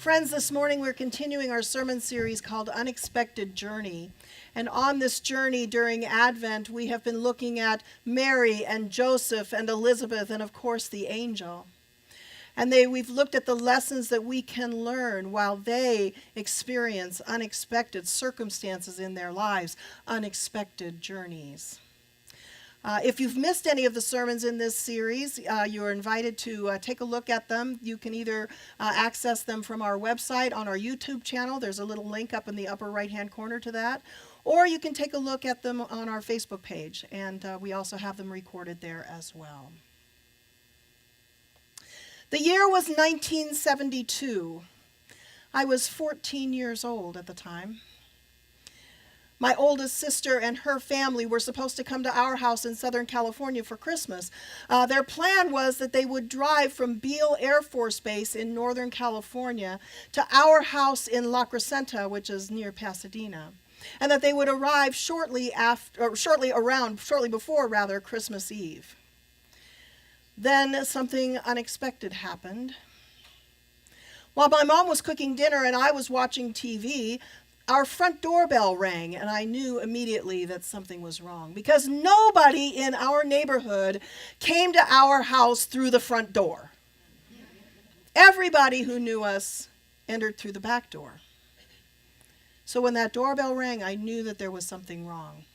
Friends, this morning we're continuing our sermon series called Unexpected Journey. And on this journey during Advent, we have been looking at Mary and Joseph and Elizabeth and, of course, the angel. And we've looked at the lessons that we can learn while they experience unexpected circumstances in their lives, unexpected journeys. If you've missed any of the sermons in this series, you're invited to take a look at them. You can either access them from our website on our YouTube channel. There's a little link up in the upper right-hand corner to that. Or you can take a look at them on our Facebook page, and we also have them recorded there as well. The year was 1972. I was 14 years old at the time. My oldest sister and her family were supposed to come to our house in Southern California for Christmas. Their plan was that they would drive from Beale Air Force Base in Northern California to our house in La Crescenta, which is near Pasadena, and that they would arrive shortly before Christmas Eve. Then something unexpected happened. While my mom was cooking dinner and I was watching TV, our front doorbell rang, and I knew immediately that something was wrong because nobody in our neighborhood came to our house through the front door. Everybody who knew us entered through the back door. So when that doorbell rang, I knew that there was something wrong.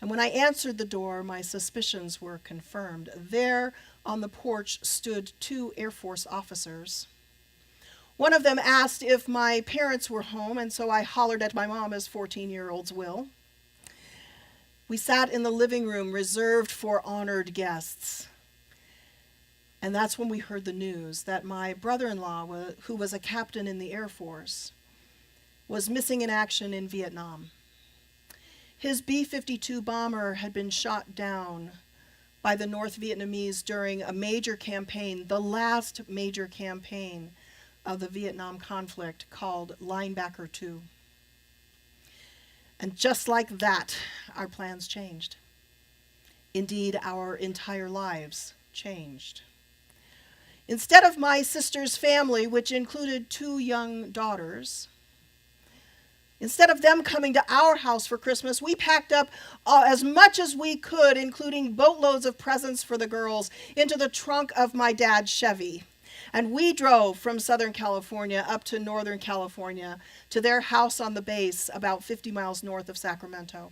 And when I answered the door, my suspicions were confirmed. There on the porch stood two Air Force officers. One of them asked if my parents were home, and so I hollered at my mom as 14-year-olds will. We sat in the living room reserved for honored guests. And that's when we heard the news that my brother-in-law, who was a captain in the Air Force, was missing in action in Vietnam. His B-52 bomber had been shot down by the North Vietnamese during a major campaign, the last major campaign of the Vietnam conflict, called Linebacker 2. And just like that, our plans changed. Indeed, our entire lives changed. Instead of my sister's family, which included two young daughters, instead of them coming to our house for Christmas, we packed up as much as we could, including boatloads of presents for the girls, into the trunk of my dad's Chevy. And we drove from Southern California up to Northern California to their house on the base about 50 miles north of Sacramento.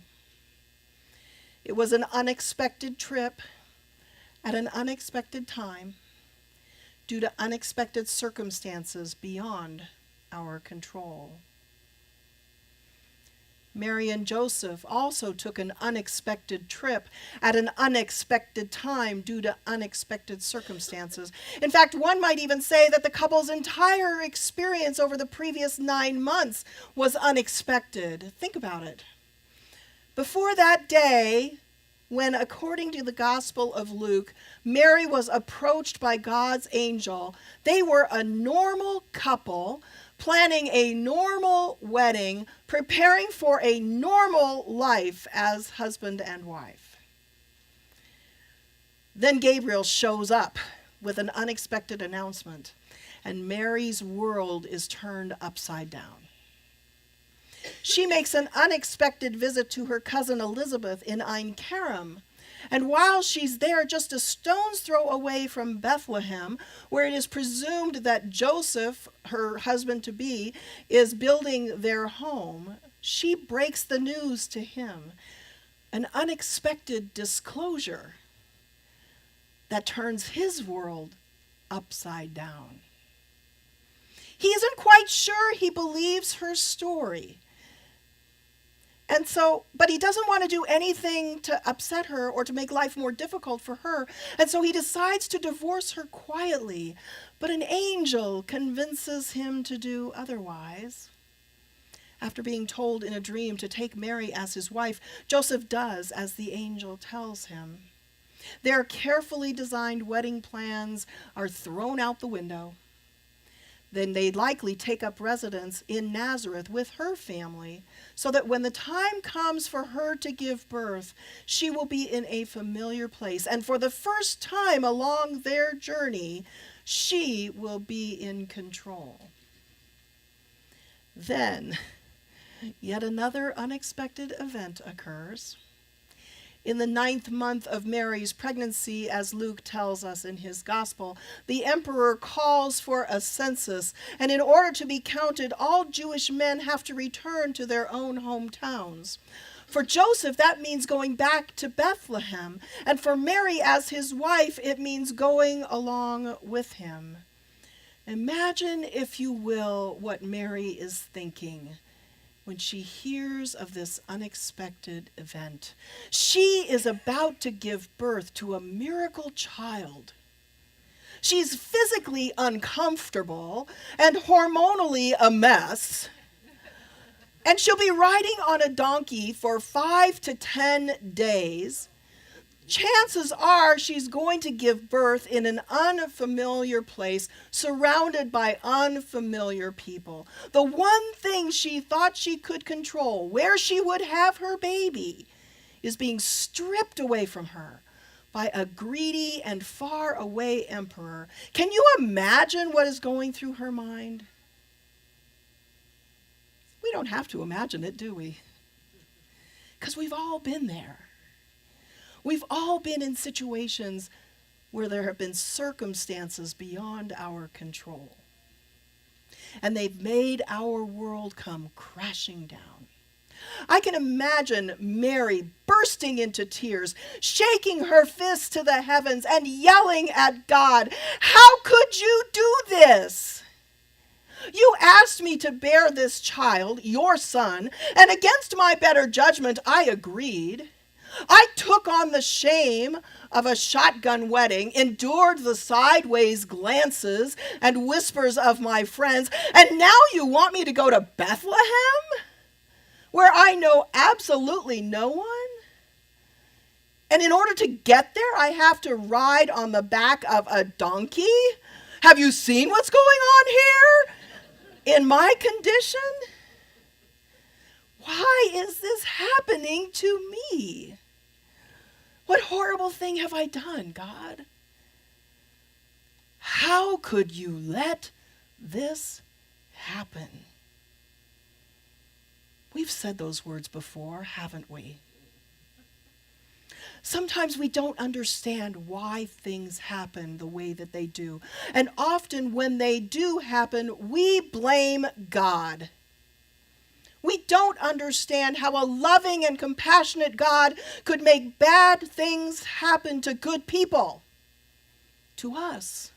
It was an unexpected trip at an unexpected time due to unexpected circumstances beyond our control. Mary and Joseph also took an unexpected trip at an unexpected time due to unexpected circumstances. In fact, one might even say that the couple's entire experience over the previous 9 months was unexpected. Think about it. Before that day, when, according to the Gospel of Luke, Mary was approached by God's angel, they were a normal couple planning a normal wedding, preparing for a normal life as husband and wife. Then Gabriel shows up with an unexpected announcement, and Mary's world is turned upside down. She makes an unexpected visit to her cousin Elizabeth in Ein Kerem. And while she's there, just a stone's throw away from Bethlehem, where it is presumed that Joseph, her husband-to-be, is building their home, she breaks the news to him. An unexpected disclosure that turns his world upside down. He isn't quite sure he believes her story. But he doesn't want to do anything to upset her or to make life more difficult for her. And so he decides to divorce her quietly. But an angel convinces him to do otherwise. After being told in a dream to take Mary as his wife, Joseph does as the angel tells him. Their carefully designed wedding plans are thrown out the window. Then they likely take up residence in Nazareth with her family, so that when the time comes for her to give birth, she will be in a familiar place. And for the first time along their journey, she will be in control. Then, yet another unexpected event occurs. In the 9th month of Mary's pregnancy, as Luke tells us in his gospel, the emperor calls for a census, and in order to be counted, all Jewish men have to return to their own hometowns. For Joseph, that means going back to Bethlehem, and for Mary as his wife, it means going along with him. Imagine, if you will, what Mary is thinking when she hears of this unexpected event. She is about to give birth to a miracle child. She's physically uncomfortable and hormonally a mess. And she'll be riding on a donkey for 5 to 10 days. Chances are she's going to give birth in an unfamiliar place, surrounded by unfamiliar people. The one thing she thought she could control, where she would have her baby, is being stripped away from her by a greedy and far away emperor. Can you imagine what is going through her mind? We don't have to imagine it, do we? Because we've all been there. We've all been in situations where there have been circumstances beyond our control. And they've made our world come crashing down. I can imagine Mary bursting into tears, shaking her fist to the heavens and yelling at God, "How could you do this? You asked me to bear this child, your son, and against my better judgment, I agreed. I took on the shame of a shotgun wedding, endured the sideways glances and whispers of my friends, and now you want me to go to Bethlehem, where I know absolutely no one? And in order to get there, I have to ride on the back of a donkey? Have you seen what's going on here in my condition? Why is this happening to me? What horrible thing have I done, God? How could you let this happen?" We've said those words before, haven't we? Sometimes we don't understand why things happen the way that they do. And often when they do happen, we blame God. We don't understand how a loving and compassionate God could make bad things happen to good people, to us.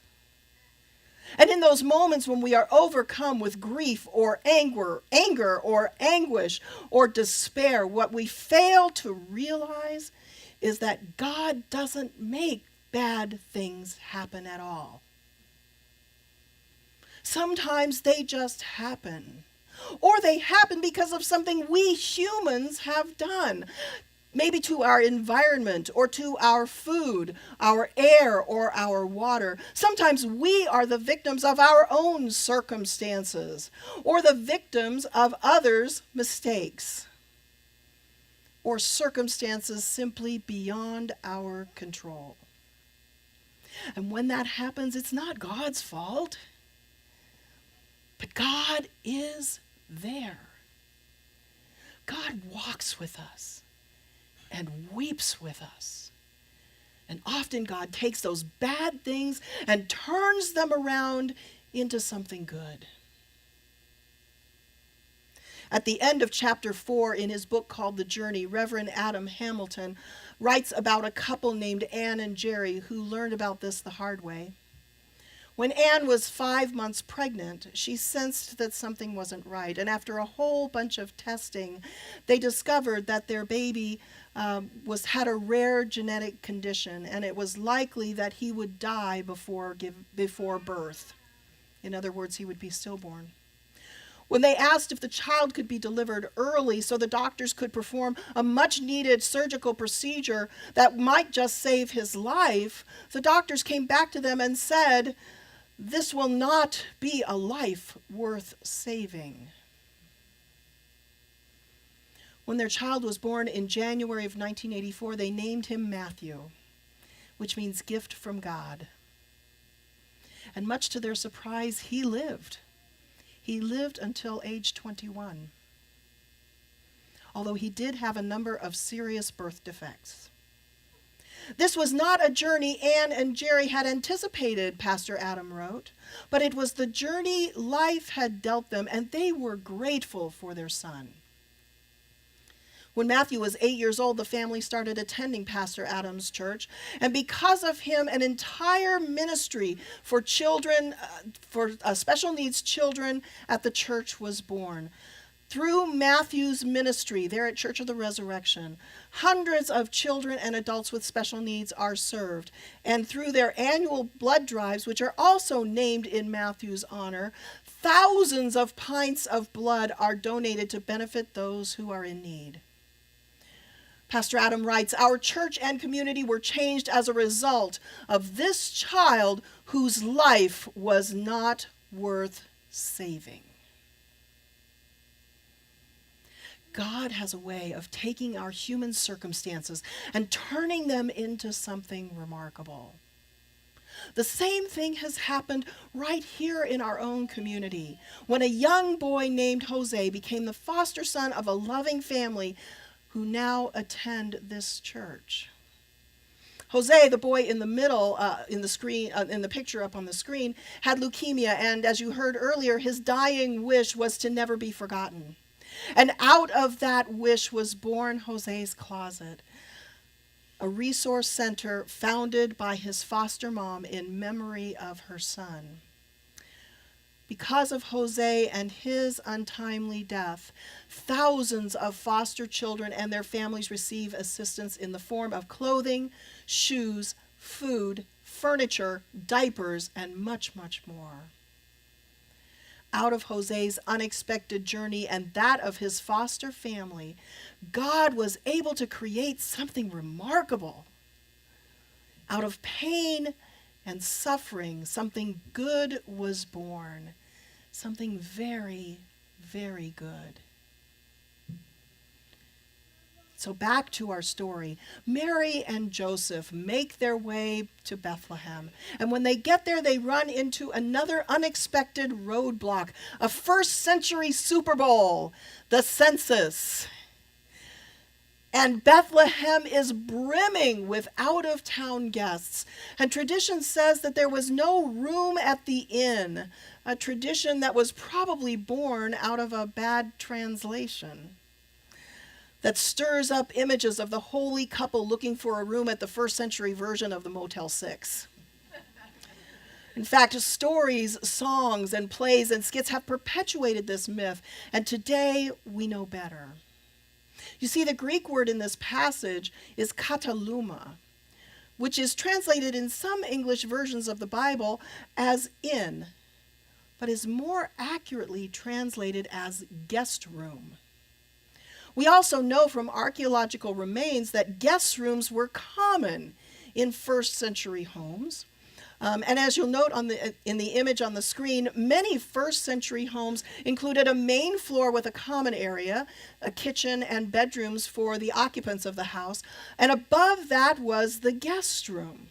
And in those moments when we are overcome with grief or anger or anguish or despair, what we fail to realize is that God doesn't make bad things happen at all. Sometimes they just happen. Or they happen because of something we humans have done. Maybe to our environment or to our food, our air, or our water. Sometimes we are the victims of our own circumstances or the victims of others' mistakes or circumstances simply beyond our control. And when that happens, it's not God's fault. But God is there. God walks with us and weeps with us. And often God takes those bad things and turns them around into something good. At the end of chapter 4 in his book called The Journey, Reverend Adam Hamilton writes about a couple named Anne and Jerry who learned about this the hard way. When Anne was 5 months pregnant, she sensed that something wasn't right. And after a whole bunch of testing, they discovered that their baby had a rare genetic condition, and it was likely that he would die before birth. In other words, he would be stillborn. When they asked if the child could be delivered early so the doctors could perform a much-needed surgical procedure that might just save his life, the doctors came back to them and said, "This will not be a life worth saving." When their child was born in January of 1984, they named him Matthew, which means gift from God. And much to their surprise, he lived. He lived until age 21, although he did have a number of serious birth defects. This was not a journey Anne and Jerry had anticipated, Pastor Adam wrote, but it was the journey life had dealt them, and they were grateful for their son. When Matthew was 8 years old, the family started attending Pastor Adam's church, and because of him, an entire ministry for children, for special needs children at the church was born. Through Matthew's ministry there at Church of the Resurrection, hundreds of children and adults with special needs are served. And through their annual blood drives, which are also named in Matthew's honor, thousands of pints of blood are donated to benefit those who are in need. Pastor Adam writes, "Our church and community were changed as a result of this child whose life was not worth saving." God has a way of taking our human circumstances and turning them into something remarkable. The same thing has happened right here in our own community, when a young boy named Jose became the foster son of a loving family who now attend this church. Jose, the boy in the middle, in the picture up on the screen, had leukemia, and as you heard earlier, his dying wish was to never be forgotten. And out of that wish was born Jose's Closet, a resource center founded by his foster mom in memory of her son. Because of Jose and his untimely death, thousands of foster children and their families receive assistance in the form of clothing, shoes, food, furniture, diapers, and much, much more. Out of Jose's unexpected journey and that of his foster family, God was able to create something remarkable. Out of pain and suffering, something good was born, something very, very good. So back to our story. Mary and Joseph make their way to Bethlehem. And when they get there, they run into another unexpected roadblock, a first-century Super Bowl, the census. And Bethlehem is brimming with out-of-town guests. And tradition says that there was no room at the inn, a tradition that was probably born out of a bad translation that stirs up images of the holy couple looking for a room at the first-century version of the Motel 6. In fact, stories, songs, and plays and skits have perpetuated this myth, and today we know better. You see, the Greek word in this passage is kataluma, which is translated in some English versions of the Bible as inn, but is more accurately translated as guest room. We also know from archaeological remains that guest rooms were common in first-century homes. And as you'll note in the image on the screen, many first-century homes included a main floor with a common area, a kitchen, and bedrooms for the occupants of the house. And above that was the guest room,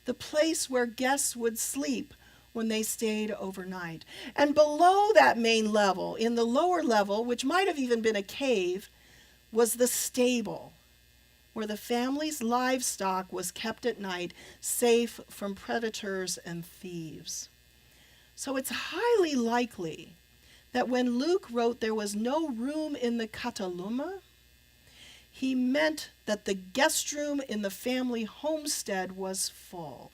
the place where guests would sleep when they stayed overnight. And below that main level, in the lower level, which might have even been a cave, was the stable, where the family's livestock was kept at night, safe from predators and thieves. So it's highly likely that when Luke wrote there was no room in the kataluma, he meant that the guest room in the family homestead was full.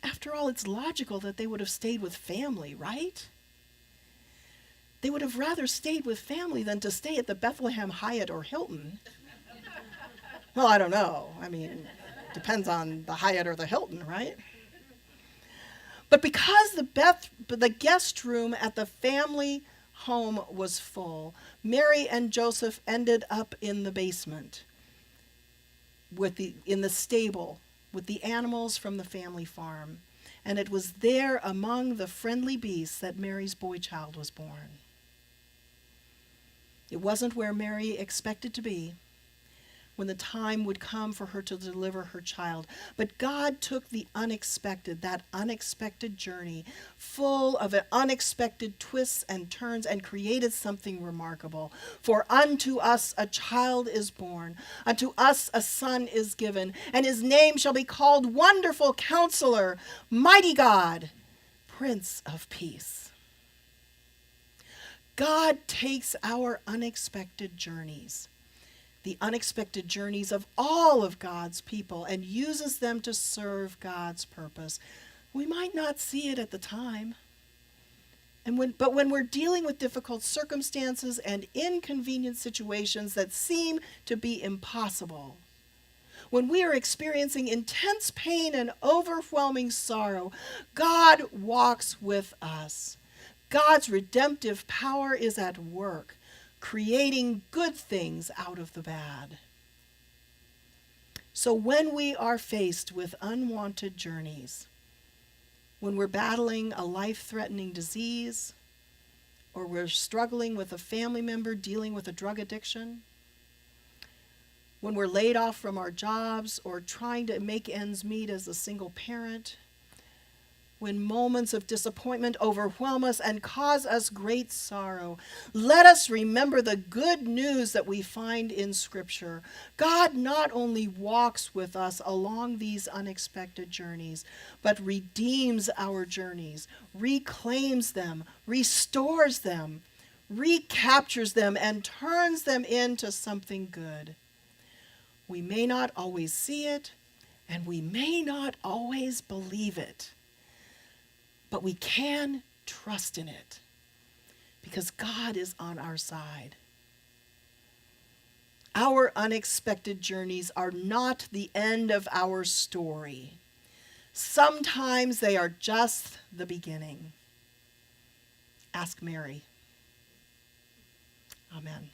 After all, it's logical that they would have stayed with family, right? They would have rather stayed with family than to stay at the Bethlehem Hyatt or Hilton. Well, I don't know. I mean, depends on the Hyatt or the Hilton, right? But because the guest room at the family home was full, Mary and Joseph ended up in the basement, in the stable, with the animals from the family farm. And it was there among the friendly beasts that Mary's boy child was born. It wasn't where Mary expected to be, when the time would come for her to deliver her child. But God took the unexpected, that unexpected journey, full of unexpected twists and turns, and created something remarkable. For unto us a child is born, unto us a son is given, and his name shall be called Wonderful Counselor, Mighty God, Prince of Peace. God takes our unexpected journeys, the unexpected journeys of all of God's people, and uses them to serve God's purpose. We might not see it at the time. But when we're dealing with difficult circumstances and inconvenient situations that seem to be impossible, when we are experiencing intense pain and overwhelming sorrow, God walks with us. God's redemptive power is at work, creating good things out of the bad. So when we are faced with unwanted journeys, when we're battling a life-threatening disease, or we're struggling with a family member dealing with a drug addiction, when we're laid off from our jobs or trying to make ends meet as a single parent, when moments of disappointment overwhelm us and cause us great sorrow, let us remember the good news that we find in Scripture. God not only walks with us along these unexpected journeys, but redeems our journeys, reclaims them, restores them, recaptures them, and turns them into something good. We may not always see it, and we may not always believe it, but we can trust in it because God is on our side. Our unexpected journeys are not the end of our story. Sometimes they are just the beginning. Ask Mary. Amen.